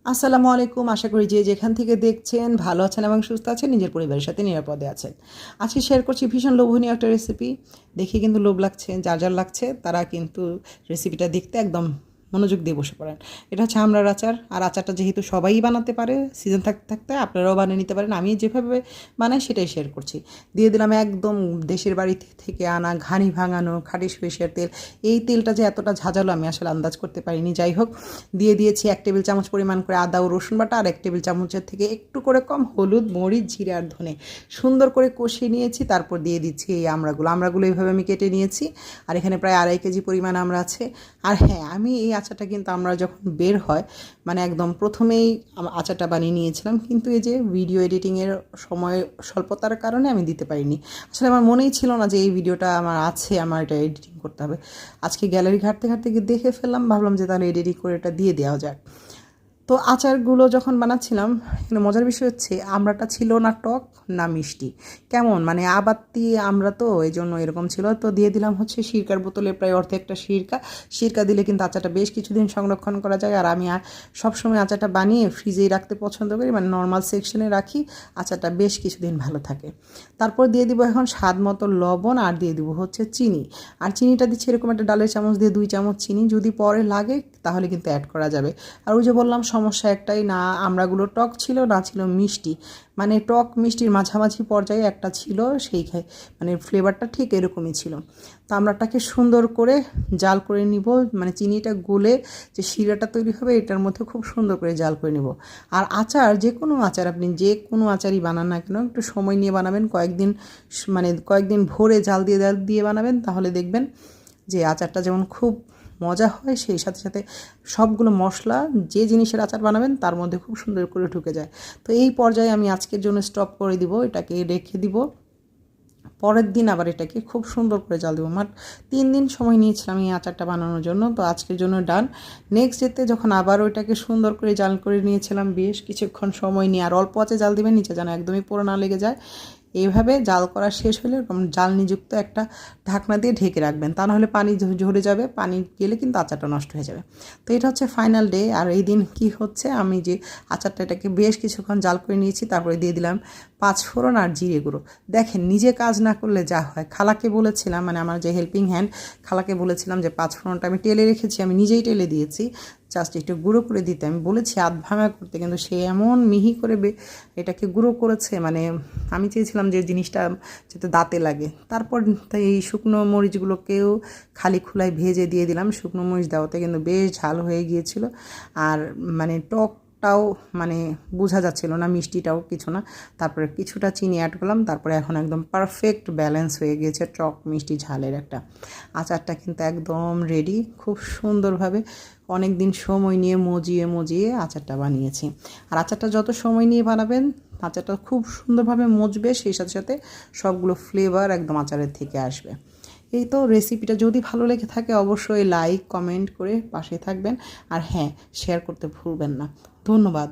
আসসালামু আলাইকুম। আশা করি যে যেখান থেকে দেখছেন ভালো আছেন এবং সুস্থ আছেন, নিজের পরিবারের সাথে নিরাপদে আছেন। আজকে শেয়ার করছি ভীষণ লোভনীয় একটা রেসিপি। দেখে কিন্তু লোভ লাগছে, যার লাগছে তারা কিন্তু রেসিপিটা দেখতে একদম মনোযোগ দিয়ে বসে পড়েন। এটা হচ্ছে আমড়ার আচার। আর আচারটা যেহেতু সবাই বানাতে পারে, সিজন থাকতে থাকতে আপনারাও বানিয়ে নিতে পারেন। আমি যেভাবে বানাই সেটাই শেয়ার করছি। দিয়ে দিলাম একদম দেশের বাড়ি থেকে আনা ঘানি ভাঙানো খাঁটি সরিষার তেল। এই তেলটা যে এতটা ঝাঁঝালো আমি আসলে আন্দাজ করতে পারিনি। যাই হোক, দিয়ে দিয়েছি 1 টেবিল চামচ পরিমাণ করে আদা ও রসুন বাটা, আর 1 টেবিল চামচের থেকে একটু করে কম হলুদ, মরিচ, জিরে আর ধনে সুন্দর করে কষিয়ে নিয়েছি। তারপর দিয়ে দিচ্ছি এই আমড়াগুলো এইভাবে আমি কেটে নিয়েছি। আর এখানে প্রায় 2.5 কেজি পরিমাণ আমড়া আছে। আর হ্যাঁ, আমি এই আচারটা কিন্তু আমরা যখন বের হয় মানে একদম প্রথমেই আচারটা বানিয়ে নিয়েছিলাম, কিন্তু এই যে ভিডিও এডিটিংয়ের সময় স্বল্পতার কারণে আমি দিতে পারিনি। আসলে আমার মনেই ছিল না যে এই ভিডিওটা আমার আছে, আমার এটা এডিটিং করতে হবে। আজকে গ্যালারি ঘাঁটতে ঘাঁটতে গিয়ে দেখে ফেললাম, ভাবলাম যে তাহলে এডিটিং করে এটা দিয়ে দেওয়া যাক। তো আচারগুলো যখন বানাচ্ছিলাম, এখানে মজার বিষয় হচ্ছে আমড়াটা ছিল না টক না মিষ্টি, কেমন মানে আবাত্তি আমরা, তো এই জন্য এরকম ছিল। তো দিয়ে দিলাম হচ্ছে সিরকার বোতলে প্রায় অর্ধেকটা সিরকা দিলে কিন্তু আচারটা বেশ কিছুদিন সংরক্ষণ করা যায়। আর আমি সবসময় আচারটা বানিয়ে ফ্রিজেই রাখতে পছন্দ করি, মানে নর্মাল সেকশনে রাখি, আচারটা বেশ কিছুদিন ভালো থাকে। তারপর দিয়ে দিব এখন স্বাদ মতো লবণ, আর দিয়ে দিব হচ্ছে চিনি। আর চিনিটা দিচ্ছি এরকম একটা ডালের চামচ দিয়ে 2 চামচ চিনি, যদি পরে লাগে তাহলে কিন্তু অ্যাড করা যাবে। আর ওই যে বললাম সমস্যা একটাই, না আমড়াগুলো টক ছিল না ছিল মিষ্টি, মানে টক মিষ্টির মাঝামাঝি পর্যায়ে একটা ছিল, মানে ফ্লেভারটা ঠিক এরকমই ছিল। তো আমড়াটাকে সুন্দর করে জাল করে নিব, মানে চিনিটা গলে যে শিরাটা তৈরি হবে এটার মধ্যে খুব সুন্দর করে জাল করে নিব। আর আচার, যে কোনো আচার আপনি যে কোনো আচারই বানান না কেন, একটু সময় নিয়ে বানাবেন, কয়েকদিন ভরে জাল দিয়ে বানাবেন, তাহলে দেখবেন যে আচারটা যেমন খুব মজা হয়, সেই সাথে সাথে সবগুলো মশলা যে জিনিসের আচার বানাবেন তার মধ্যে খুব সুন্দর করে ঢুকে যায়। তো এই পর্যায়ে আমি আজকের জন্য স্টপ করে দিব, এটাকে রেখে দিব। পরের দিন আবার এটাকে খুব সুন্দর করে জাল দেবো। 3 দিন সময় নিয়েছিলাম এই আচারটা বানানোর জন্য। তো আজকের জন্য ডান। নেক্সট ডেতে যখন আবার ওইটাকে সুন্দর করে জাল করে নিয়েছিলাম বেশ কিছুক্ষণ সময় নিয়ে, আর অল্প আঁচে জাল দেবেন, নিচে যেন একদমই পোড়া না লেগে যায়। এইভাবে জাল করা শেষ হলে জালনিযুক্ত একটা ঢাকনা দিয়ে ঢেকে রাখবেন, তা নাহলে পানি ঝরে যাবে, পানি গেলে কিন্তু আচারটা নষ্ট হয়ে যাবে। তো এটা হচ্ছে ফাইনাল ডে। আর এই দিন কি হচ্ছে, আমি যে আচারটা এটাকে বেশ কিছুক্ষণ জাল করে নিয়েছি, তারপরে দিয়ে দিলাম 5 ফোড়ন আর জিরে গুঁড়ো। দেখেন, নিজে কাজ না করলে যা হয়। খালাকে বলেছিলাম, মানে আমার যে হেল্পিং হ্যান্ড, খালাকে বলেছিলাম যে 5 ফোড়নটা আমি টেলে রেখেছি, আমি নিজেই টেলে দিয়েছি, জাস্ট একটু গুঁড়ো করে দিতে আমি বলেছি, আধ ভাঙা করতে, কিন্তু সে এমন মিহি করে এটাকে গুঁড়ো করেছে, মানে আমি চেয়েছিলাম যে জিনিসটা যাতে দাঁতে লাগে। তারপর এই শুকনো মরিচগুলোকেও খালি খোলায় ভেজে দিয়ে দিলাম। শুকনো মরিচ দেওয়াতে কিন্তু বেশ ঝাল হয়ে গিয়েছিল, আর মানে টকটাও মানে বোঝা যাচ্ছিল না, মিষ্টিটাও কিছু না। তারপরে কিছুটা চিনি অ্যাড করলাম, তারপরে এখন একদম পারফেক্ট ব্যালেন্স হয়ে গিয়েছে টক মিষ্টি ঝালের একটা আচারটা কিন্তু একদম রেডি। খুব সুন্দরভাবে অনেক দিন সময় নিয়ে মজিয়ে আচারটা বানিয়েছি। আর আচারটা যত সময় নিয়ে বানাবেন, আচারটা খুব সুন্দরভাবে মজবে, সেই সাথে সাথে সবগুলো ফ্লেভার একদম আচারের থেকে আসবে। এই তো রেসিপিটা যদি ভালো লেগে থাকে অবশ্যই লাইক কমেন্ট করে পাশে থাকবেন, আর হ্যাঁ, শেয়ার করতে ভুলবেন না। ধন্যবাদ।